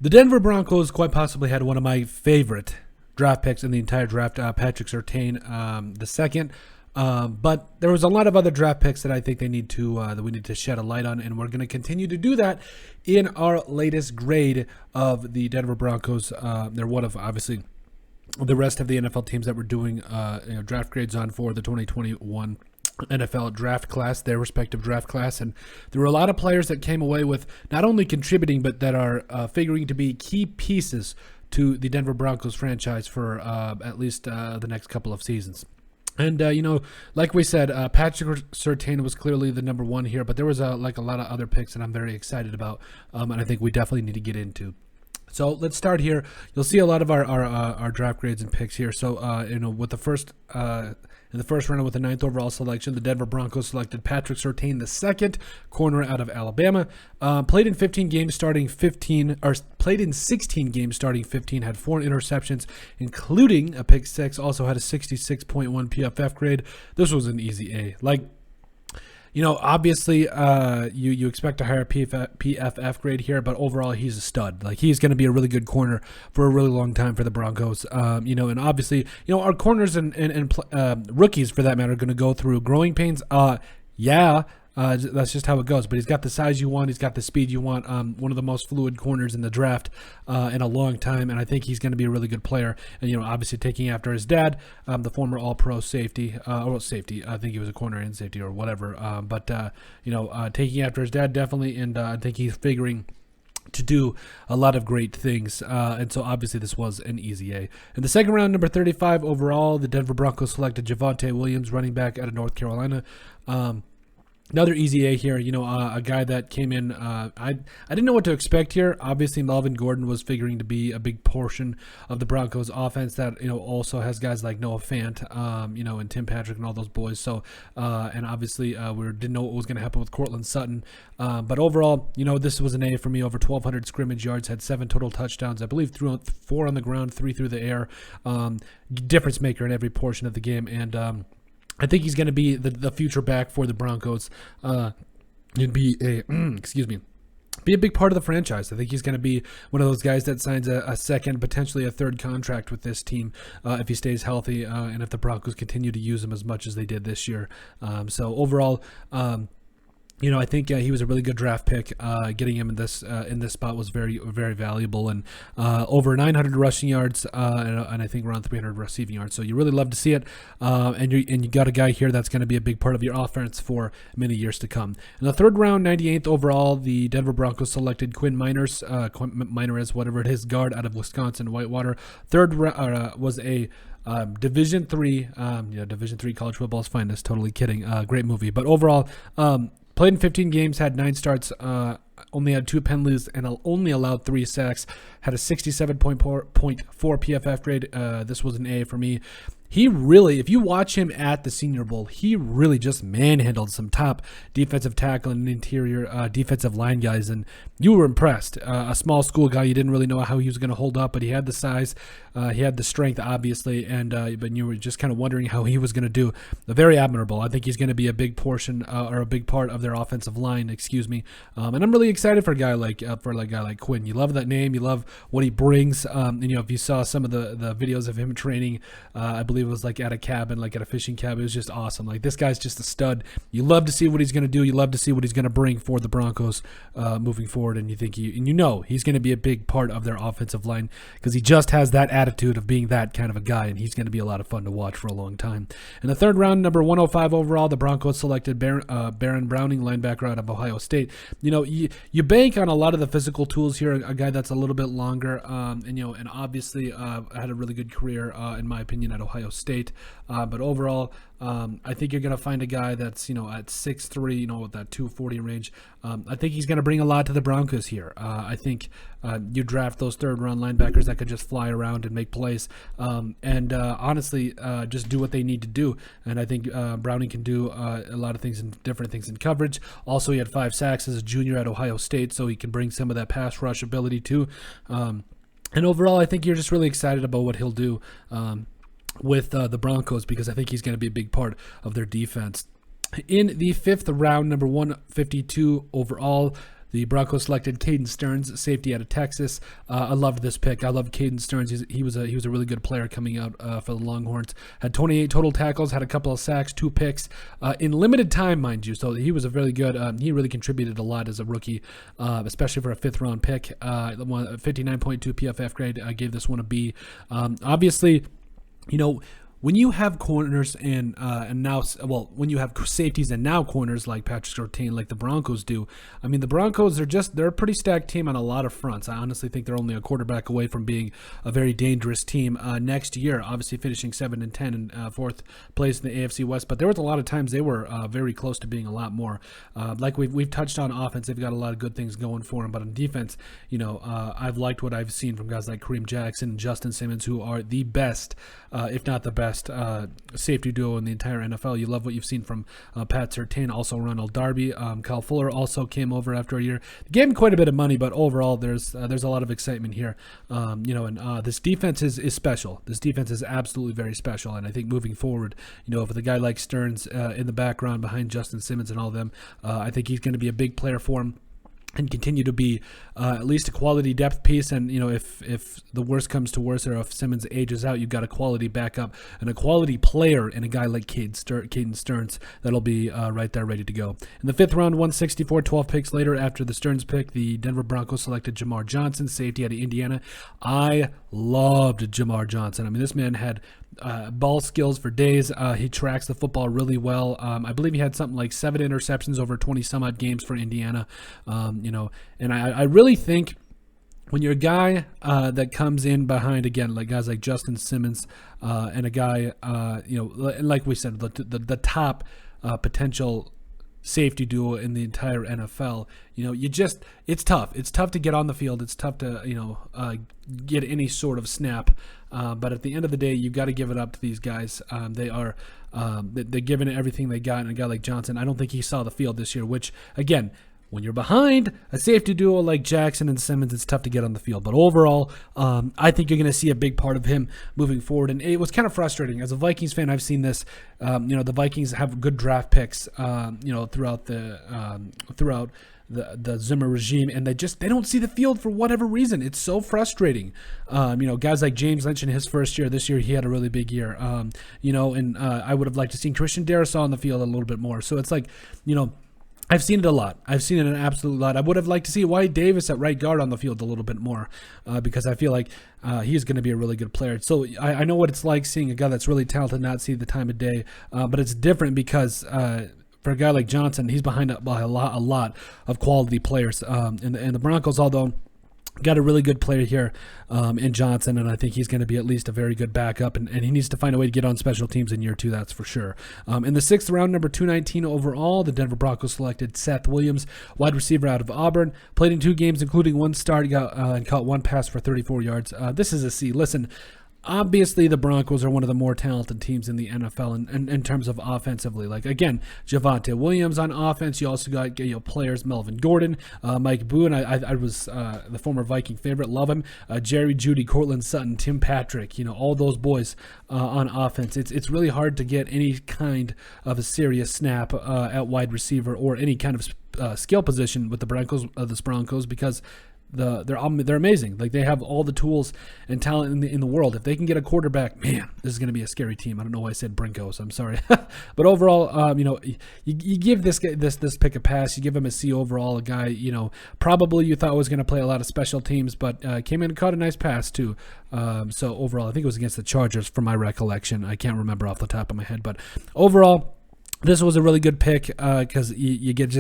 The Denver Broncos quite possibly had one of my favorite draft picks in the entire draft, Patrick Surtain, the second. But there was a lot of other draft picks that I think they need to that we need to shed a light on, and we're going to continue to do that in our latest grade of the Denver Broncos. They're one of obviously the rest of the NFL teams that we're doing draft grades on for the 2021 NFL draft class, their respective draft class. And there were a lot of players that came away with not only contributing, but that are figuring to be key pieces to the Denver Broncos franchise for at least the next couple of seasons. And, like we said, Patrick Surtain was clearly the number one here, but there was a lot of other picks that I'm very excited about, and I think we definitely need to get into. So let's start here. You'll see a lot of our draft grades and picks here. So, with the first in the first round with the 9th overall selection, the Denver Broncos selected Patrick Surtain, the second corner out of Alabama. Played in 16 games, starting 15, had 4 interceptions, including a pick 6. Also had a 66.1 PFF grade. This was an easy A. Obviously, you expect a higher PFF grade here, but overall, he's a stud. He's going to be a really good corner for a really long time for the Broncos. And obviously, our corners and rookies, for that matter, are going to go through growing pains. That's just how it goes. But he's got the size you want. He's got the speed you want. One of the most fluid corners in the draft in a long time. And I think he's going to be a really good player. And, obviously taking after his dad, the former all-pro safety. Safety. I think he was a corner and safety or whatever. Taking after his dad, definitely. And I think he's figuring to do a lot of great things. And so obviously this was an easy A. In the second round, number 35 overall, the Denver Broncos selected Javonte Williams, running back out of North Carolina. Another easy A here, a guy that came in. I didn't know what to expect here. Obviously, Melvin Gordon was figuring to be a big portion of the Broncos offense that, also has guys like Noah Fant, and Tim Patrick and all those boys. So, and obviously, we didn't know what was going to happen with Cortland Sutton. But overall, this was an A for me. Over 1,200 scrimmage yards, had 7 total touchdowns. I believe 4 on the ground, 3 through the air. Difference maker in every portion of the game. And, I think he's going to be the future back for the Broncos. He'd be be a big part of the franchise. I think he's going to be one of those guys that signs a second, potentially a third contract with this team if he stays healthy and if the Broncos continue to use him as much as they did this year. So overall, I think he was a really good draft pick. Getting him in this spot was very, very valuable, and over 900 rushing yards and I think around 300 receiving yards. So you really love to see it, and you got a guy here that's going to be a big part of your offense for many years to come. In the third round, 98th overall, the Denver Broncos selected Quinn Miners, whatever it is, guard out of Wisconsin Whitewater. Third was a Division III college football's finest. Totally kidding. Great movie, but overall. Played in 15 games, had 9 starts, only had 2 penalties, and only allowed 3 sacks. Had a 67.4 PFF grade. This was an A for me. He really, if you watch him at the Senior Bowl, he really just manhandled some top defensive tackle and interior defensive line guys, and you were impressed. A small school guy, you didn't really know how he was going to hold up, but he had the size, he had the strength, obviously, and but you were just kind of wondering how he was going to do. Very admirable. I think he's going to be a big portion or a big part of their offensive line. And I'm really excited for a guy like Quinn. You love that name. You love what he brings. And if you saw some of the videos of him training, I believe it was like at a cabin, like at a fishing cabin. It was just awesome. Like, this guy's just a stud. You love to see what he's going to do. You love to see what he's going to bring for the Broncos moving forward. And you think he's going to be a big part of their offensive line because he just has that attitude of being that kind of a guy, and he's going to be a lot of fun to watch for a long time. In the third round, number 105 overall, the Broncos selected Baron Browning, linebacker out of Ohio State. You bank on a lot of the physical tools here. A guy that's a little bit longer, and obviously had a really good career in my opinion at Ohio State, but overall, I think you're going to find a guy that's at 6'3", with that 240 range. I think he's going to bring a lot to the Broncos here. I think you draft those third-round linebackers that could just fly around and make plays, and honestly, just do what they need to do. And I think Browning can do a lot of things and different things in coverage. Also, he had 5 sacks as a junior at Ohio State, so he can bring some of that pass rush ability too. And overall, I think you're just really excited about what he'll do with the Broncos, because I think he's going to be a big part of their defense. In the 5th round, number 152 overall, The Broncos selected Cayden Stearns, safety out of Texas. I loved this pick. I love Cayden Stearns. He was a really good player coming out for the Longhorns. Had 28 total tackles, had a couple of sacks, 2 picks in limited time, mind you. So he was a really good. He really contributed a lot as a rookie, especially for a 5th-round pick. 59.2 PFF grade. I gave this one a B. Obviously, when you have corners and now, when you have safeties and now corners like Patrick Surtain, like the Broncos do, I mean, the Broncos they're a pretty stacked team on a lot of fronts. I honestly think they're only a quarterback away from being a very dangerous team next year. Obviously, finishing 7-10 and 4th place in the AFC West, but there was a lot of times they were very close to being a lot more. Like we've touched on offense, they've got a lot of good things going for them, but on defense, I've liked what I've seen from guys like Kareem Jackson and Justin Simmons, who are the best, if not the best. Safety duo in the entire NFL. You love what you've seen from Pat Surtain, also Ronald Darby. Kyle Fuller also came over after a year. They gave him quite a bit of money, but overall there's a lot of excitement here. And this defense is special. This defense is absolutely very special, and I think moving forward, with a guy like Stearns in the background behind Justin Simmons and all of them, I think he's going to be a big player for him and continue to be at least a quality depth piece. And, if the worst comes to worse, or if Simmons ages out, you've got a quality backup and a quality player in a guy like Cayden Stearns that'll be right there ready to go. In the 5th round, 164, 12 picks later after the Stearns pick, the Denver Broncos selected Jamar Johnson, safety out of Indiana. I loved Jamar Johnson. I mean, this man had ball skills for days. He tracks the football really well. I believe he had something like 7 interceptions over 20 some odd games for Indiana. And I really think when you're a guy that comes in behind, again, like guys like Justin Simmons and a guy, like we said, the top potential safety duo in the entire NFL, it's tough. It's tough to get on the field. It's tough to, get any sort of snap. But at the end of the day, you've got to give it up to these guys. They're giving it everything they got. And a guy like Johnson, I don't think he saw the field this year, which, again, when you're behind a safety duo like Jackson and Simmons, it's tough to get on the field. But overall, I think you're going to see a big part of him moving forward. And it was kind of frustrating. As a Vikings fan, I've seen this. The Vikings have good draft picks, throughout the Zimmer regime, and they don't see the field for whatever reason. It's so frustrating. Guys like James Lynch in his first year, this year he had a really big year. And I would have liked to see Christian Darrisaw on the field a little bit more. So it's like, I've seen it a lot. I've seen it an absolute lot. I would have liked to see Wyatt Davis at right guard on the field a little bit more, because I feel like he's going to be a really good player. So I know what it's like seeing a guy that's really talented not see the time of day, but it's different because for a guy like Johnson, he's behind by a lot of quality players. And the Broncos, although got a really good player here in Johnson, and I think he's going to be at least a very good backup, and he needs to find a way to get on special teams in year 2, that's for sure. In the 6th round, number 219 overall, the Denver Broncos selected Seth Williams, wide receiver out of Auburn, played in 2 games, including 1 start, and caught 1 pass for 34 yards. This is a C. Listen, obviously, the Broncos are one of the more talented teams in the NFL in terms of offensively. Like, again, Javonte Williams on offense. You also got players, Melvin Gordon, Mike Boone. I was the former Viking favorite. Love him. Jerry Jeudy, Cortland Sutton, Tim Patrick. All those boys on offense. It's really hard to get any kind of a serious snap at wide receiver or any kind of skill position with the Broncos because they're amazing. Like, they have all the tools and talent in the world. If they can get a quarterback, man, this is going to be a scary team. I don't know why I said Brincos. I'm sorry, but overall, you give this pick a pass. You give him a C overall. A guy, probably you thought was going to play a lot of special teams, but came in and caught a nice pass too. So overall, I think it was against the Chargers, from my recollection. I can't remember off the top of my head, but overall, this was a really good pick because you get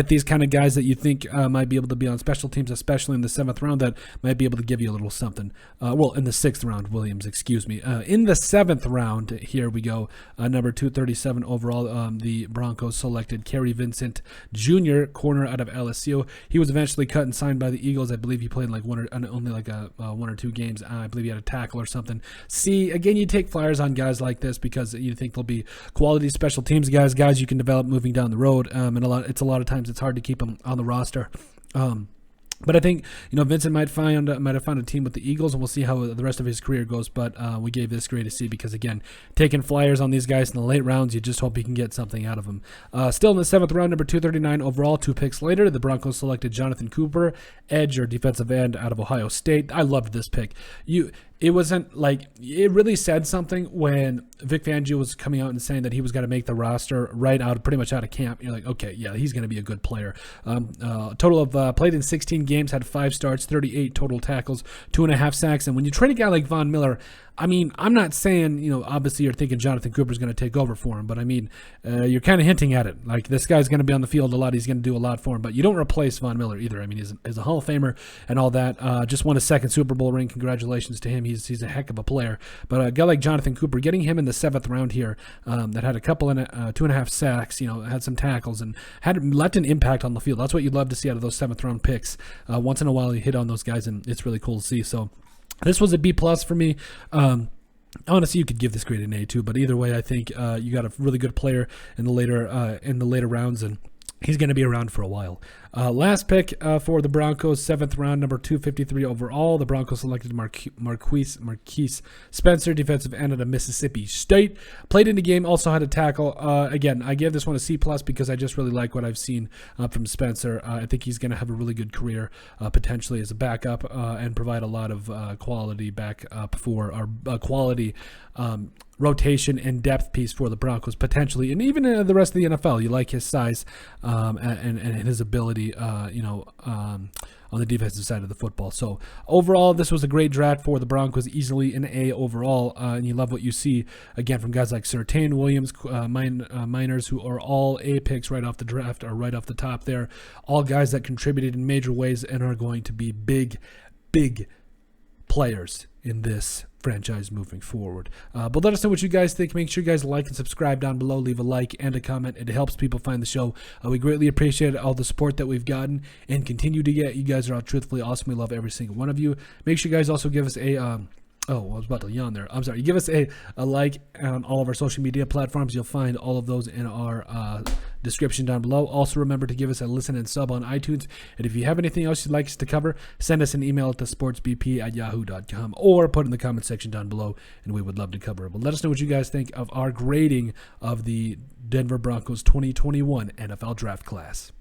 these kind of guys that you think might be able to be on special teams, especially in the 7th round, that might be able to give you a little something. In the 6th round, Williams, excuse me. In the 7th round, here we go, number 237 overall, the Broncos selected Carrie Vincent Jr., corner out of LSU. He was eventually cut and signed by the Eagles. I believe he played like only 1 or 2 games. I believe he had a tackle or something. See, again, you take flyers on guys like this because you think they'll be quality special teams guys you can develop moving down the road, and a lot of times it's hard to keep them on the roster. But I think, Vincent might have found a team with the Eagles, and we'll see how the rest of his career goes. But we gave this grade a C because, again, taking flyers on these guys in the late rounds, you just hope you can get something out of them. Still in the 7th round, number 239 overall, 2 picks later, the Broncos selected Jonathan Cooper, edge or defensive end out of Ohio State. I loved this pick. It wasn't like, it really said something when Vic Fangio was coming out and saying that he was going to make the roster pretty much out of camp. You're like, okay, yeah, he's going to be a good player. Total of played in 16 games, had 5 starts, 38 total tackles, 2.5 sacks. And when you trade a guy like Von Miller, I mean, I'm not saying, obviously you're thinking Jonathan Cooper's going to take over for him, but I mean, you're kind of hinting at it. Like, this guy's going to be on the field a lot. He's going to do a lot for him, but you don't replace Von Miller either. I mean, he's a Hall of Famer and all that. Just won a 2nd Super Bowl ring. Congratulations to him. He's a heck of a player. But a guy like Jonathan Cooper, getting him in the 7th round here, that had a couple and 2.5 sacks, had some tackles and left an impact on the field. That's what you'd love to see out of those 7th round picks. Once in a while, you hit on those guys, and it's really cool to see. So this was a B+ for me. Honestly, you could give this grade an A too, but either way, I think you got a really good player in the later rounds, and he's going to be around for a while. Last pick for the Broncos, 7th round, number 253 overall. The Broncos selected Marquise Spencer, defensive end out of Mississippi State. Played in the game, also had a tackle. Again, I gave this one a C+ because I just really like what I've seen from Spencer. I think he's going to have a really good career, potentially as a backup, and provide a lot of quality backup for our quality rotation and depth piece for the Broncos, potentially, and even the rest of the NFL. You like his size and his ability, on the defensive side of the football. So overall, this was a great draft for the Broncos, easily an A overall, and you love what you see, again, from guys like Cayden Williams, Miners, who are all A picks right off the draft, or right off the top there, all guys that contributed in major ways and are going to be big players in this franchise moving forward. But let us know what you guys think. Make sure you guys like and subscribe down below. Leave a like and a comment. It helps people find the show. We greatly appreciate all the support that we've gotten and continue to get. You guys are all truthfully awesome. We love every single one of you. Make sure you guys also give us a I was about to yawn there. I'm sorry. You give us a like on all of our social media platforms. You'll find all of those in our description down below. Also, remember to give us a listen and sub on iTunes. And if you have anything else you'd like us to cover, send us an email at thesportsbp@yahoo.com or put it in the comment section down below, and we would love to cover it. But let us know what you guys think of our grading of the Denver Broncos 2021 NFL Draft Class.